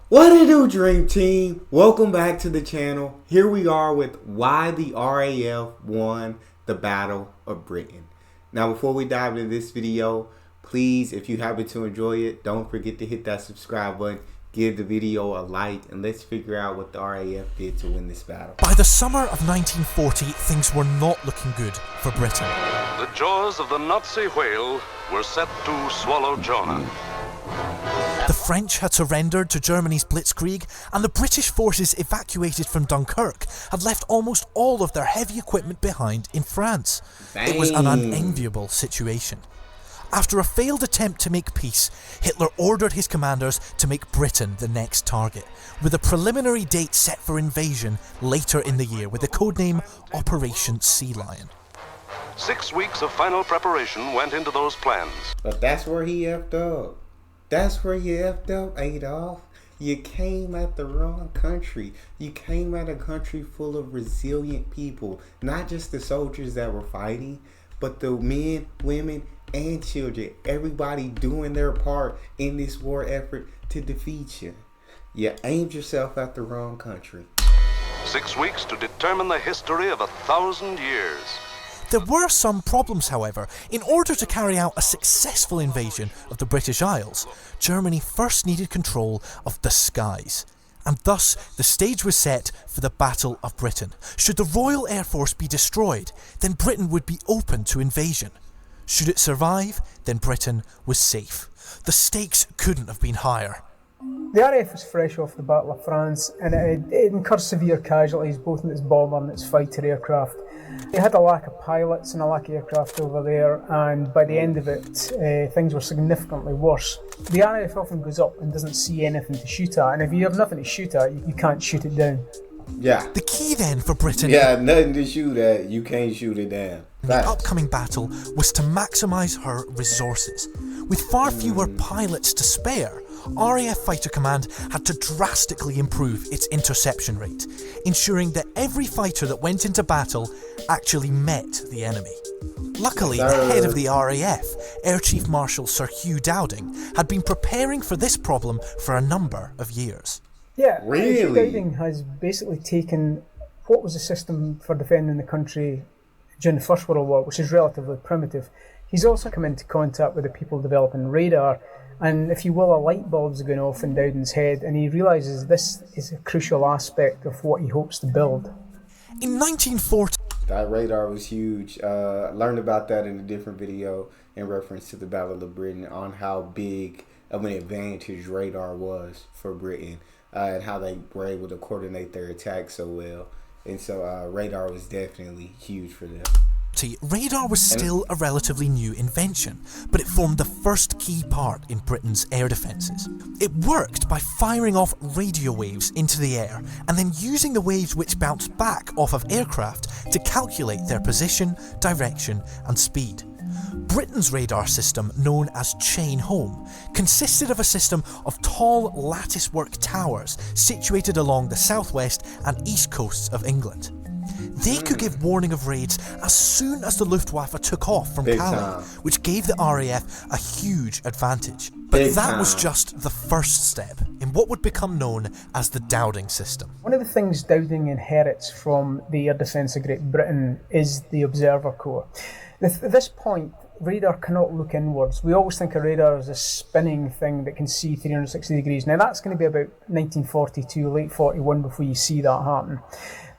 What it do, Dream Team? Welcome back to the channel. Here we are with why the RAF won the Battle of Britain. Now, before we dive into this video, please, if you happen to enjoy it, don't forget to hit that subscribe button, give the video a like, and let's figure out what the RAF did to win this battle. By the summer of 1940, things were not looking good for Britain. The jaws of the Nazi whale were set to swallow Jonah. The French had surrendered to Germany's blitzkrieg, and the British forces evacuated from Dunkirk had left almost all of their heavy equipment behind in France. Dang. It was an unenviable situation. After a failed attempt to make peace, Hitler ordered his commanders to make Britain the next target, with a preliminary date set for invasion later in the year with the codename Operation Sea Lion. 6 weeks of final preparation went into those plans. But that's where he effed up. That's where you effed up, Adolf. You came at the wrong country. You came at a country full of resilient people. Not just the soldiers that were fighting, but the men, women, and children. Everybody doing their part in this war effort to defeat you. You aimed yourself at the wrong country. 6 weeks to determine the history of 1,000 years. There were some problems, however. In order to carry out a successful invasion of the British Isles, Germany first needed control of the skies. And thus, the stage was set for the Battle of Britain. Should the Royal Air Force be destroyed, then Britain would be open to invasion. Should it survive, then Britain was safe. The stakes couldn't have been higher. The RAF was fresh off the Battle of France, and it incurred severe casualties both in its bomber and its fighter aircraft. It had a lack of pilots and a lack of aircraft over there, and by the end of it, things were significantly worse. The RAF often goes up and doesn't see anything to shoot at, and if you have nothing to shoot at, you can't shoot it down. Yeah. The key then for Britain... Yeah, nothing to shoot at. You can't shoot it down. The upcoming battle was to maximise her resources. With far fewer pilots to spare, RAF Fighter Command had to drastically improve its interception rate, ensuring that every fighter that went into battle actually met the enemy. Luckily, the head of the RAF, Air Chief Marshal Sir Hugh Dowding, had been preparing for this problem for a number of years. Yeah, really? Dowding has basically taken what was a system for defending the country during the First World War, which is relatively primitive. He's also come into contact with the people developing radar, and if you will, a light bulb's going off in Dowding's head, and he realises this is a crucial aspect of what he hopes to build. In 1940... That radar was huge. I learned about that in a different video in reference to the Battle of Britain on how big of an advantage radar was for Britain and how they were able to coordinate their attack so well. And so radar was definitely huge for them. Radar was still a relatively new invention, but it formed the first key part in Britain's air defences. It worked by firing off radio waves into the air and then using the waves which bounced back off of aircraft to calculate their position, direction and speed. Britain's radar system, known as Chain Home, consisted of a system of tall lattice-work towers situated along the southwest and east coasts of England. They could give warning of raids as soon as the Luftwaffe took off from Calais, which gave the RAF a huge advantage. But that was just the first step in what would become known as the Dowding system. One of the things Dowding inherits from the air defence of Great Britain is the Observer Corps. At this point, radar cannot look inwards. We always think of radar as a spinning thing that can see 360 degrees. Now that's going to be about 1942, late 41 before you see that happen.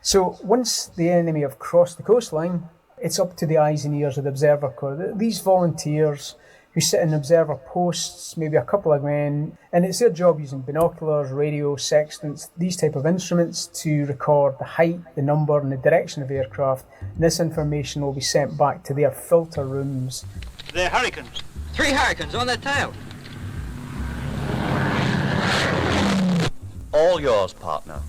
So once the enemy have crossed the coastline, it's up to the eyes and ears of the Observer Corps. These volunteers who sit in observer posts, maybe a couple of men, and it's their job using binoculars, radio, sextants, these type of instruments to record the height, the number and the direction of aircraft. And this information will be sent back to their filter rooms. They're hurricanes. 3 hurricanes on their tail. All yours, partner.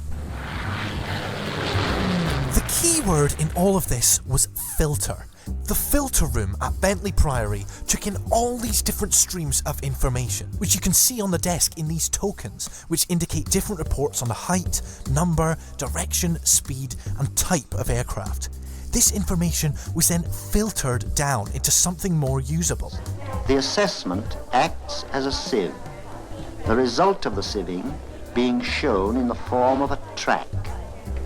The key word in all of this was filter. The filter room at Bentley Priory took in all these different streams of information, which you can see on the desk in these tokens, which indicate different reports on the height, number, direction, speed, and type of aircraft. This information was then filtered down into something more usable. The assessment acts as a sieve. The result of the sieving being shown in the form of a track,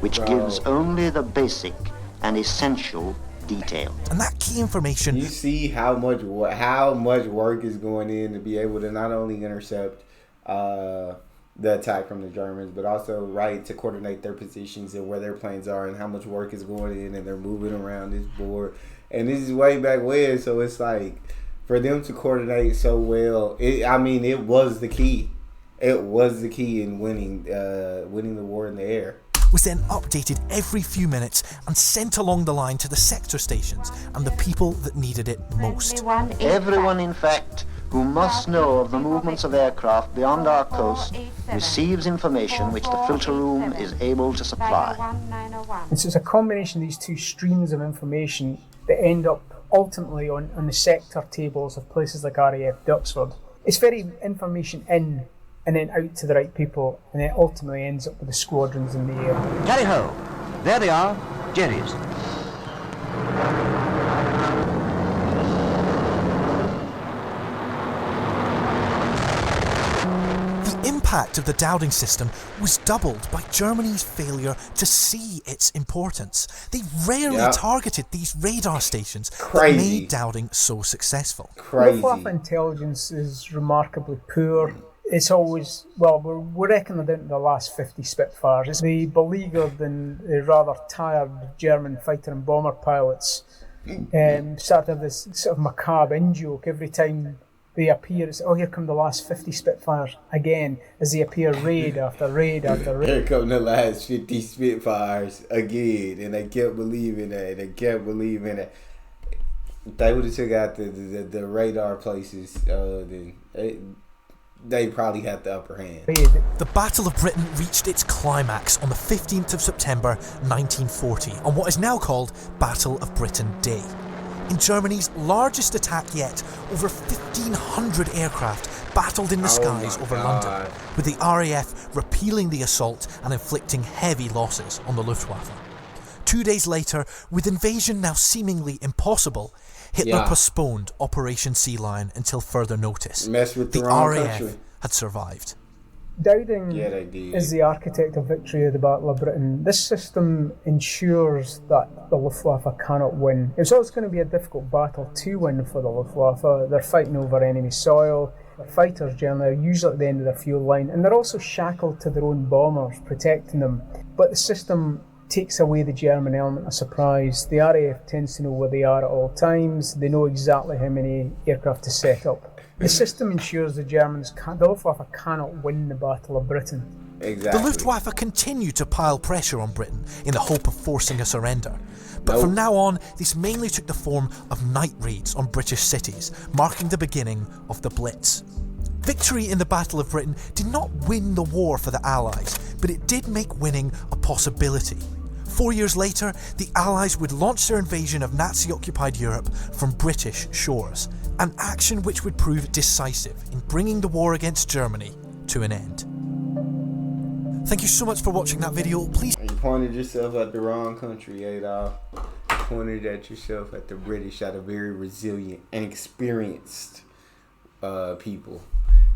which gives only the basic and essential detail. And that key information... You see how much work is going in to be able to not only intercept the attack from the Germans, but also to coordinate their positions and where their planes are and how much work is going in, and they're moving around this board. And this is way back when, so it's like for them to coordinate so well, it was the key. It was the key in winning the war in the air. Was then updated every few minutes and sent along the line to the sector stations and the people that needed it most. Everyone, in fact, who must know of the movements of aircraft beyond our coast receives information which the filter room is able to supply. And so it's a combination of these two streams of information that end up ultimately on the sector tables of places like RAF Duxford. It's very information in and then out to the right people, and then ultimately ends up with the squadrons in the air. Tally ho! There they are, Jerry's. The impact of the Dowding system was doubled by Germany's failure to see its importance. They rarely targeted these radar stations that made Dowding so successful. Luftwaffe intelligence is remarkably poor. It's always, we reckon they're down to the last 50 Spitfires. It's the beleaguered and rather tired German fighter and bomber pilots start to have this sort of macabre in-joke every time they appear. It's, here come the last 50 Spitfires again, as they appear raid after raid after raid. Here come the last 50 Spitfires again, and they kept believing that, they kept believing that. They would have took out the radar places, they probably had the upper hand. The Battle of Britain reached its climax on the 15th of September 1940 on what is now called Battle of Britain Day. In Germany's largest attack yet, over 1,500 aircraft battled in the skies over London, with the RAF repealing the assault and inflicting heavy losses on the Luftwaffe. 2 days later, with invasion now seemingly impossible, Hitler postponed Operation Sea Lion until further notice. The RAF country had survived. Dowding is the architect of victory of the Battle of Britain. This system ensures that the Luftwaffe cannot win. It's always going to be a difficult battle to win for the Luftwaffe. They're fighting over enemy soil. The fighters generally are usually at the end of their fuel line, and they're also shackled to their own bombers, protecting them. But the system takes away the German element of surprise. The RAF tends to know where they are at all times. They know exactly how many aircraft to set up. The system ensures the Luftwaffe cannot win the Battle of Britain. Exactly. The Luftwaffe continued to pile pressure on Britain in the hope of forcing a surrender. But from now on, this mainly took the form of night raids on British cities, marking the beginning of the Blitz. Victory in the Battle of Britain did not win the war for the Allies, but it did make winning a possibility. 4 years later, the Allies would launch their invasion of Nazi-occupied Europe from British shores, an action which would prove decisive in bringing the war against Germany to an end. Thank you so much for watching that video. Please... You pointed yourself at the wrong country, Adolf. You pointed at yourself at the British, at a very resilient and experienced people.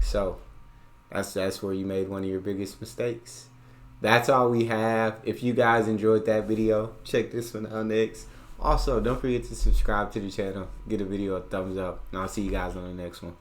So, that's where you made one of your biggest mistakes. That's all we have. If you guys enjoyed that video, check this one out next. Also, don't forget to subscribe to the channel. Give the video a thumbs up. And I'll see you guys on the next one.